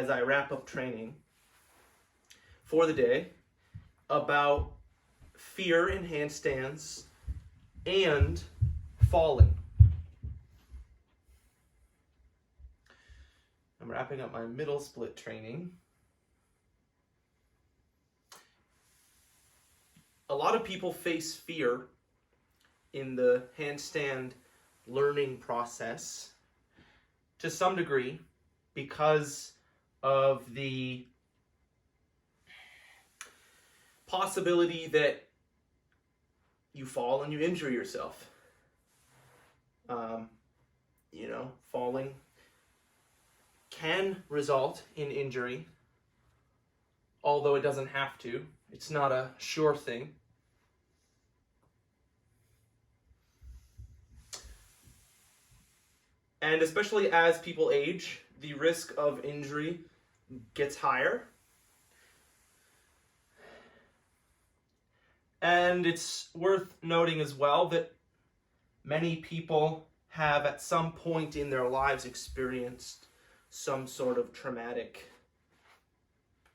as I wrap up training for the day about fear in handstands and falling. I'm wrapping up my middle split training. A lot of people face fear in the handstand learning process to some degree because of the possibility that you fall and you injure yourself. Falling can result in injury, although it doesn't have to. It's not a sure thing. And especially as people age, the risk of injury gets higher. And it's worth noting as well that many people have at some point in their lives experienced some sort of traumatic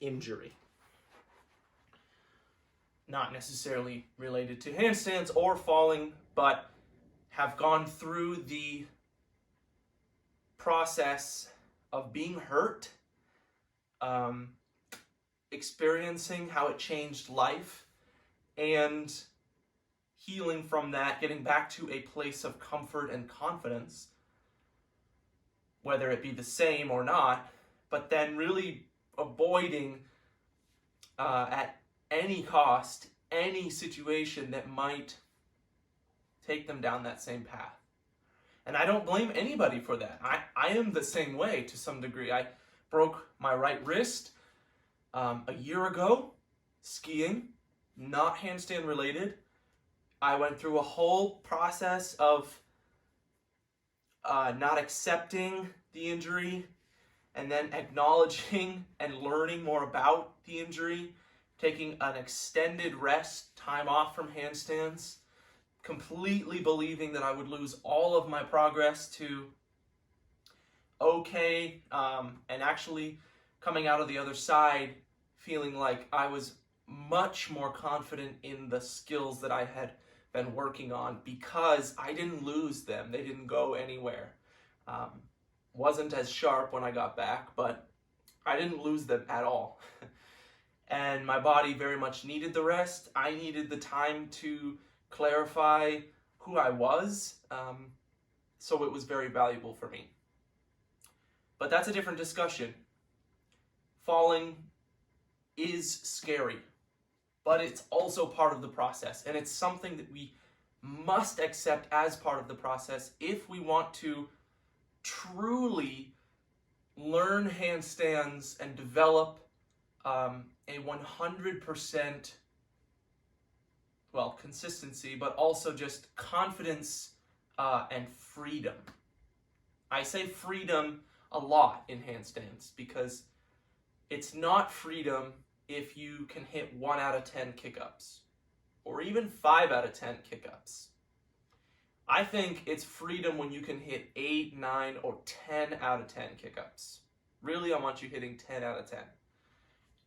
injury. Not necessarily related to handstands or falling, but have gone through the process of being hurt, experiencing how it changed life, and healing from that, getting back to a place of comfort and confidence, whether it be the same or not, but then really avoiding at any cost any situation that might take them down that same path. And I don't blame anybody for that. I am the same way to some degree. I broke my right wrist a year ago, skiing, not handstand related. I went through a whole process of not accepting the injury and then acknowledging and learning more about the injury, taking an extended rest, time off from handstands, completely believing that I would lose all of my progress to okay, and actually coming out of the other side feeling like I was much more confident in the skills that I had been working on because I didn't lose them. They didn't go anywhere. Wasn't as sharp when I got back, but I didn't lose them at all. And my body very much needed the rest. I needed the time to clarify who I was, so it was very valuable for me. But that's a different discussion. Falling is scary, but it's also part of the process, and it's something that we must accept as part of the process if we want to truly learn handstands and develop a 100% consistency, but also just confidence and freedom. I say freedom a lot in handstands because it's not freedom if you can hit 1 out of 10 kick-ups or even 5 out of 10 kick-ups. I think it's freedom when you can hit 8, 9, or 10 out of 10 kick-ups. Really, I want you hitting 10 out of 10.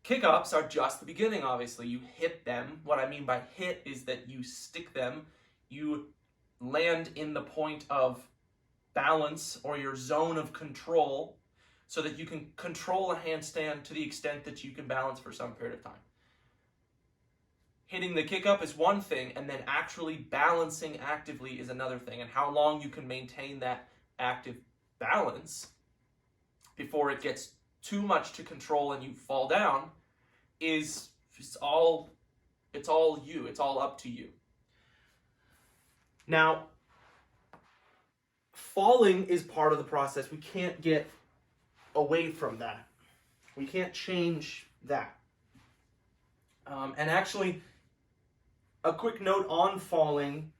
Kick-ups are just the beginning, obviously. You hit them. What I mean by hit is that you stick them, you land in the point of balance or your zone of control so that you can control a handstand to the extent that you can balance for some period of time. Hitting the kick-up is one thing, and then actually balancing actively is another thing. And how long you can maintain that active balance before it gets too much to control and you fall down is it's all you. It's all up to you. Now, falling is part of the process. We can't get away from that. We can't change that. And actually, a quick note on falling.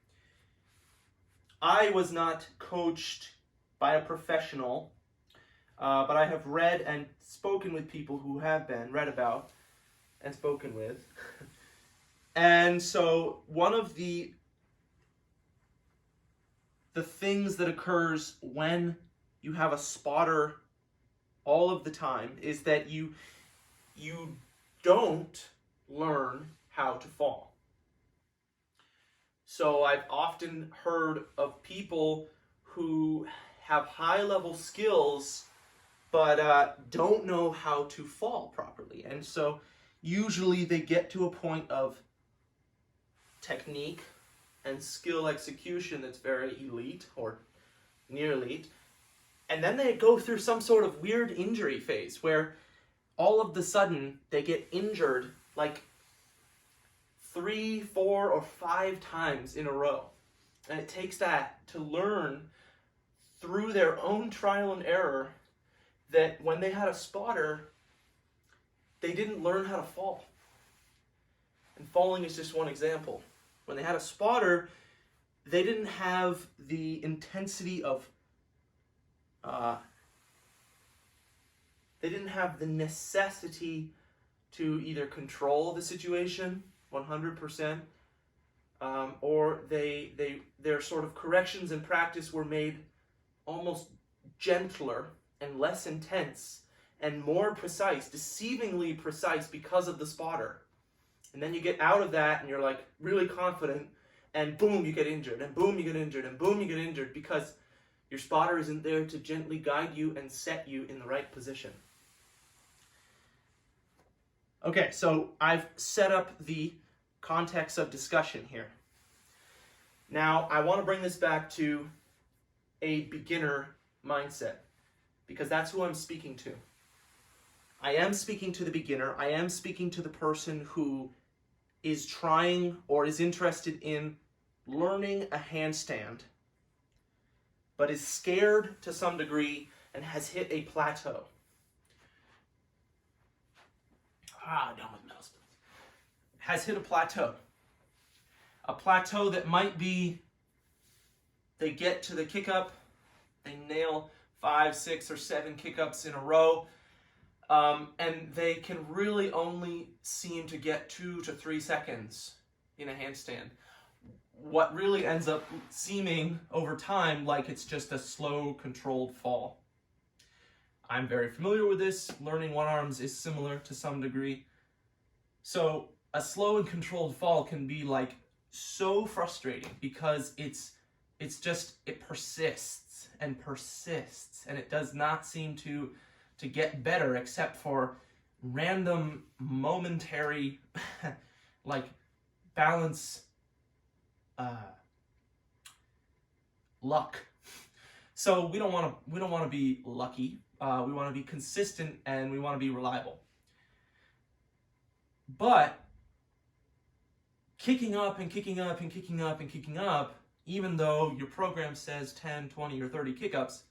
I was not coached by a professional, but I have read and spoken with people who have been, read about and spoken with. And so one of the things that occurs when you have a spotter all of the time is that you don't learn how to fall. So I've often heard of people who have high level skills but don't know how to fall properly. And so usually they get to a point of technique and skill execution that's very elite or near elite. And then they go through some sort of weird injury phase where all of the sudden they get injured like 3, 4, or 5 times in a row. And it takes that to learn through their own trial and error that when they had a spotter, they didn't learn how to fall. And falling is just one example. When they had a spotter, they didn't have the intensity of, they didn't have the necessity to either control the situation 100%, or their sort of corrections in practice were made almost gentler and less intense and more precise, deceivingly precise because of the spotter. And then you get out of that and you're like really confident, and boom, you get injured, and boom, you get injured, and boom, you get injured because your spotter isn't there to gently guide you and set you in the right position. Okay, so I've set up the context of discussion here. Now, I want to bring this back to a beginner mindset, because that's who I'm speaking to. I am speaking to the beginner. I am speaking to the person who is trying or is interested in learning a handstand, but is scared to some degree and has hit a plateau. Done with metal spoons. Has hit a plateau. A plateau that might be, they get to the kick up, they nail 5, 6, or 7 kick-ups in a row, and they can really only seem to get 2 to 3 seconds in a handstand. What really ends up seeming over time like it's just a slow, controlled fall. I'm very familiar with this. Learning one arms is similar to some degree. So a slow and controlled fall can be like so frustrating because it persists and persists, and it does not seem to get better except for random momentary like balance luck. So we don't want to be lucky. We want to be consistent, and we want to be reliable. But kicking up and kicking up and kicking up and kicking up, even though your program says 10, 20, or 30 kick-ups,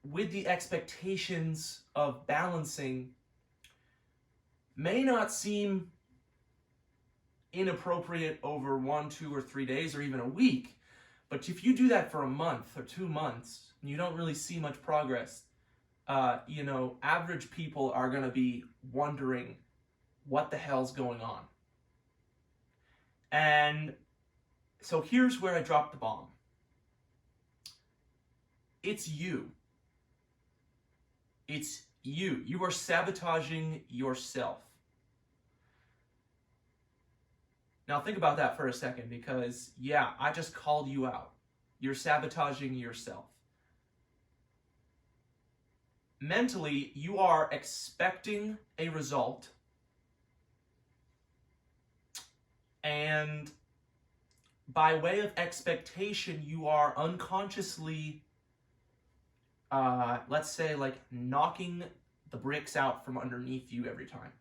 with the expectations of balancing, may not seem inappropriate over 1, 2, or 3 days, or even a week. But if you do that for a month or 2 months, and you don't really see much progress, average people are going to be wondering what the hell's going on. And so here's where I dropped the bomb. It's you. It's you. You are sabotaging yourself. Now think about that for a second, because yeah, I just called you out. You're sabotaging yourself. Mentally, you are expecting a result, and by way of expectation, you are unconsciously, let's say, like knocking the bricks out from underneath you every time.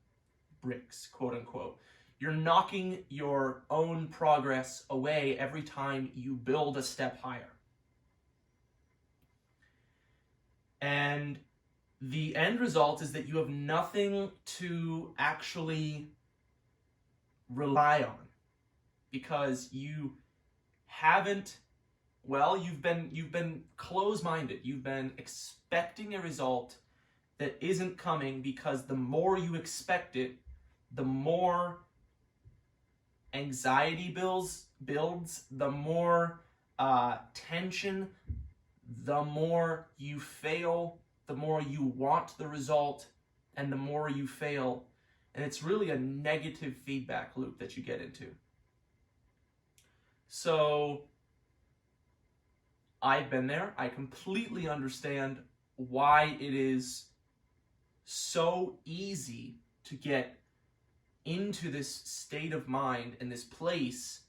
Bricks, quote unquote. You're knocking your own progress away every time you build a step higher. And the end result is that you have nothing to actually rely on, because you haven't, you've been close-minded. You've been expecting a result that isn't coming, because the more you expect it, the more anxiety builds, the more tension, the more you fail, the more you want the result, and the more you fail. And it's really a negative feedback loop that you get into. So I've been there. I completely understand why it is so easy to get into this state of mind and this place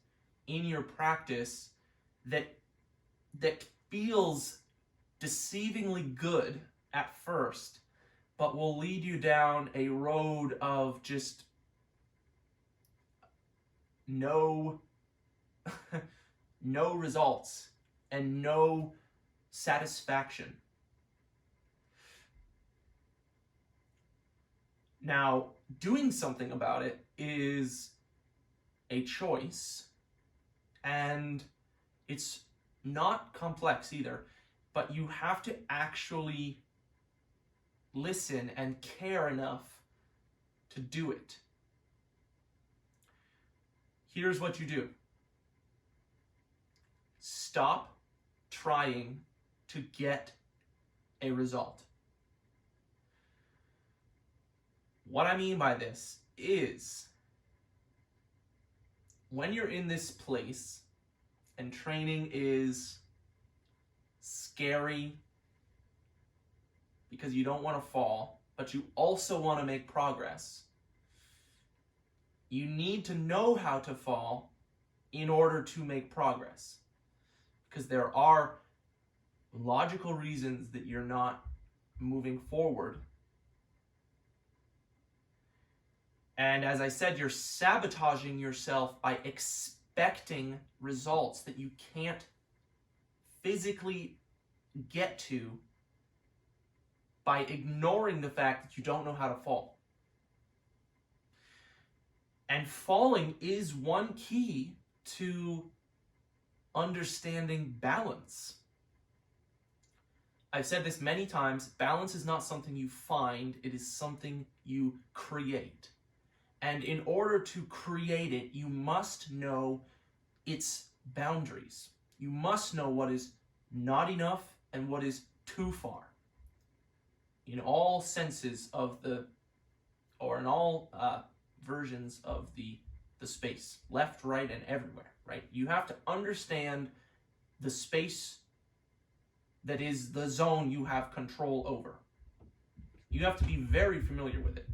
in your practice that feels deceivingly good at first, but will lead you down a road of just no results and no satisfaction. Now, doing something about it is a choice, and it's not complex either, but you have to actually listen and care enough to do it. Here's what you do. Stop trying to get a result. What I mean by this is, when you're in this place and training is scary because you don't want to fall, but you also want to make progress, you need to know how to fall in order to make progress. Because there are logical reasons that you're not moving forward. And as I said, you're sabotaging yourself by expecting results that you can't physically get to by ignoring the fact that you don't know how to fall. And falling is one key to understanding balance. I've said this many times, balance is not something you find, it is something you create. And in order to create it, you must know its boundaries. You must know what is not enough and what is too far. In all senses of in all versions of the space, left, right, and everywhere, right? You have to understand the space that is the zone you have control over. You have to be very familiar with it.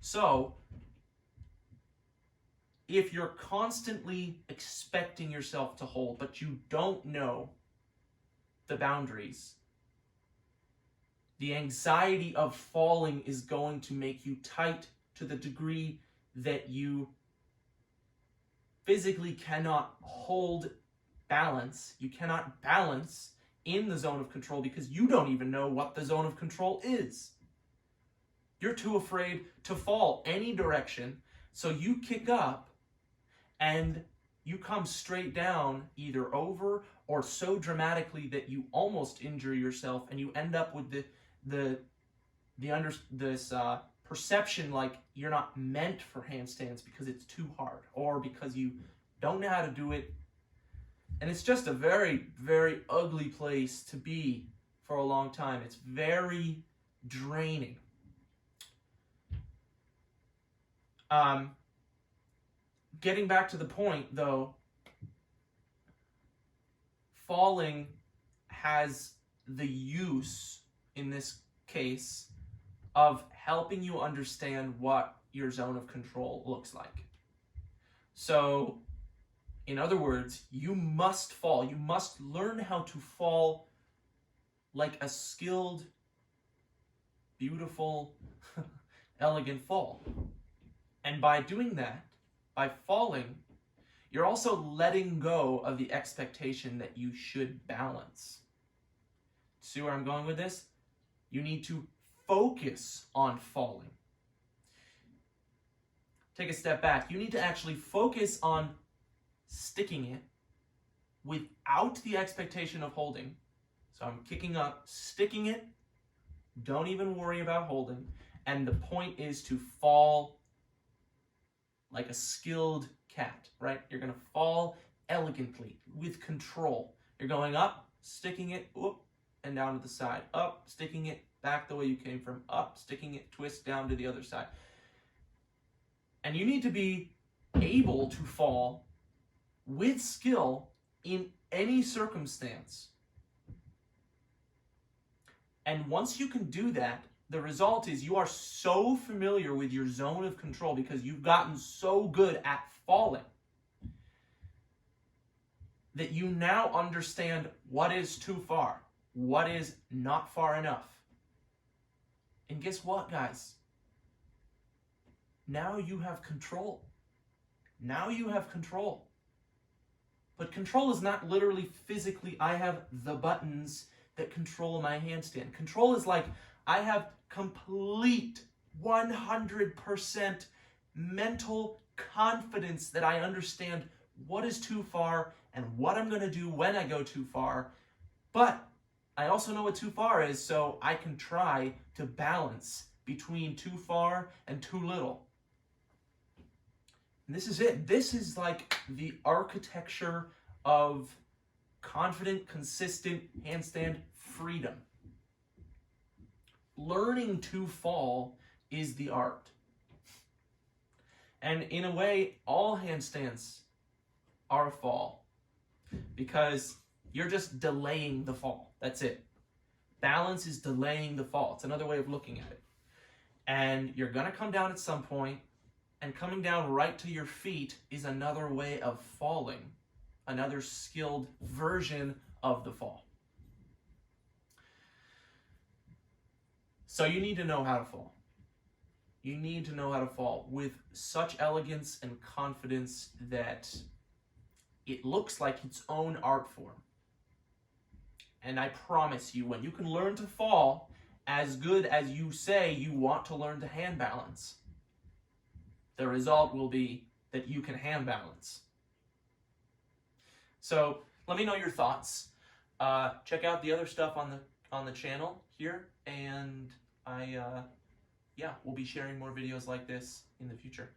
So, if you're constantly expecting yourself to hold, but you don't know the boundaries, the anxiety of falling is going to make you tight to the degree that you physically cannot hold balance. You cannot balance in the zone of control because you don't even know what the zone of control is. You're too afraid to fall any direction, so you kick up and you come straight down, either over or so dramatically that you almost injure yourself, and you end up with this perception like you're not meant for handstands because it's too hard or because you don't know how to do it. And it's just a very, very ugly place to be for a long time. It's very draining. Getting back to the point, though, falling has the use, in this case, of helping you understand what your zone of control looks like. So, in other words, you must fall. You must learn how to fall like a skilled, beautiful, elegant fall. And by doing that, by falling, you're also letting go of the expectation that you should balance. See where I'm going with this? You need to focus on falling. Take a step back. You need to actually focus on sticking it without the expectation of holding. So I'm kicking up, sticking it, don't even worry about holding. And the point is to fall like a skilled cat, right? You're going to fall elegantly with control. You're going up, sticking it, whoop, and down to the side. Up, sticking it, back the way you came from, up, sticking it, twist down to the other side. And you need to be able to fall with skill in any circumstance. And once you can do that, the result is you are so familiar with your zone of control because you've gotten so good at falling that you now understand what is too far, what is not far enough. And guess what, guys? Now you have control. Now you have control. But control is not literally physically, I have the buttons that control my handstand. Control is like, I have complete 100% mental confidence that I understand what is too far and what I'm going to do when I go too far. But I also know what too far is, so I can try to balance between too far and too little. And this is it. This is like the architecture of confident, consistent handstand freedom. Learning to fall is the art. And in a way, all handstands are a fall because you're just delaying the fall. That's it. Balance is delaying the fall. It's another way of looking at it. And you're going to come down at some point, and coming down right to your feet is another way of falling, another skilled version of the fall. So you need to know how to fall. You need to know how to fall with such elegance and confidence that it looks like its own art form. And I promise you, when you can learn to fall as good as you say you want to learn to hand balance, the result will be that you can hand balance. So let me know your thoughts. Check out the other stuff on the channel here, and we'll be sharing more videos like this in the future.